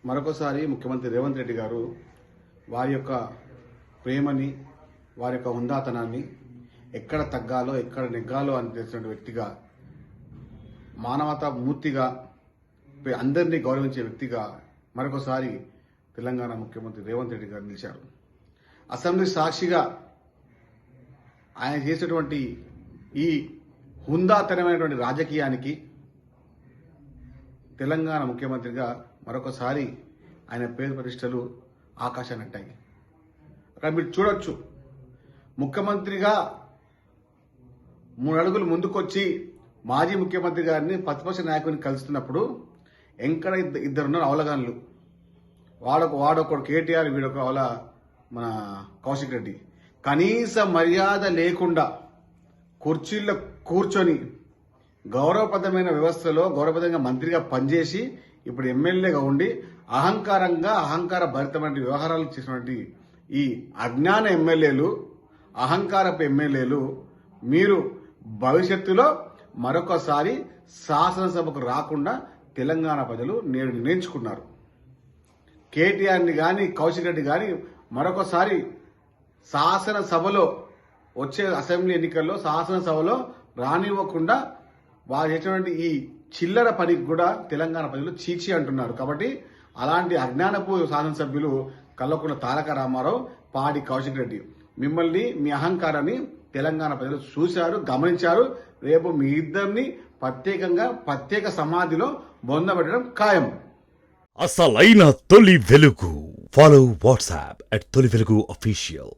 మరొకసారి ముఖ్యమంత్రి రేవంత్ రెడ్డి గారు వారి యొక్క ప్రేమని, వారి యొక్క హుందాతనాన్ని ఎక్కడ తగ్గాలో ఎక్కడ నెగ్గాలో అని తెలిసిన వ్యక్తిగా, మానవతా మూర్తిగా, అందరినీ గౌరవించే వ్యక్తిగా మరొకసారి తెలంగాణ ముఖ్యమంత్రి రేవంత్ రెడ్డి గారు నిలిచారు. అసెంబ్లీ సాక్షిగా ఆయన చేసినటువంటి ఈ హుందాతనమైనటువంటి రాజకీయానికి తెలంగాణ ముఖ్యమంత్రిగా మరొకసారి ఆయన పేరు ప్రతిష్టలు ఆకాశాన్ని అంటాయి. అక్కడ మీరు చూడొచ్చు, ముఖ్యమంత్రిగా 3 అడుగులు ముందుకొచ్చి మాజీ ముఖ్యమంత్రి గారిని ప్రతిపక్ష నాయకుడిని కలుస్తున్నప్పుడు ఎక్కడ ఇద్దరున్నారు అవలగాన్లు. వాడొకడు కేటీఆర్, వీడొక అవల మన కౌశిక్ రెడ్డి. కనీస మర్యాద లేకుండా కుర్చీల్లో కూర్చొని గౌరవప్రదమైన వ్యవస్థలో గౌరవప్రదంగా మంత్రిగా పనిచేసి ఇప్పుడు ఎమ్మెల్యేగా ఉండి అహంకార భరితమైన వ్యవహారాలు చేసినటువంటి ఈ అజ్ఞాన ఎమ్మెల్యేలు, అహంకారపు ఎమ్మెల్యేలు మీరు భవిష్యత్తులో మరొకసారి శాసనసభకు రాకుండా తెలంగాణ ప్రజలు నేడు నిర్ణయించుకున్నారు. కేటీఆర్ని కానీ కౌశిక్ రెడ్డి కానీ మరొకసారి శాసనసభలో వచ్చే అసెంబ్లీ ఎన్నికల్లో శాసనసభలో రానివ్వకుండా వారు చేసినటువంటి ఈ చిల్లర పనికి కూడా తెలంగాణ ప్రజలు చీచి అంటున్నారు. కాబట్టి అలాంటి అజ్ఞానపు శాసనసభ్యులు కల్వకుంట్ల తారక రామారావు, పాడి కౌశిక్ రెడ్డి, మిమ్మల్ని మీ అహంకారాన్ని తెలంగాణ ప్రజలు చూశారు, గమనించారు. రేపు మీ ఇద్దరిని ప్రత్యేక సమాధిలో బొందబెట్టడం ఖాయం. అసలైన తొలి వెలుగు. ఫాలో వాట్సాప్ @తొలి వెలుగు official.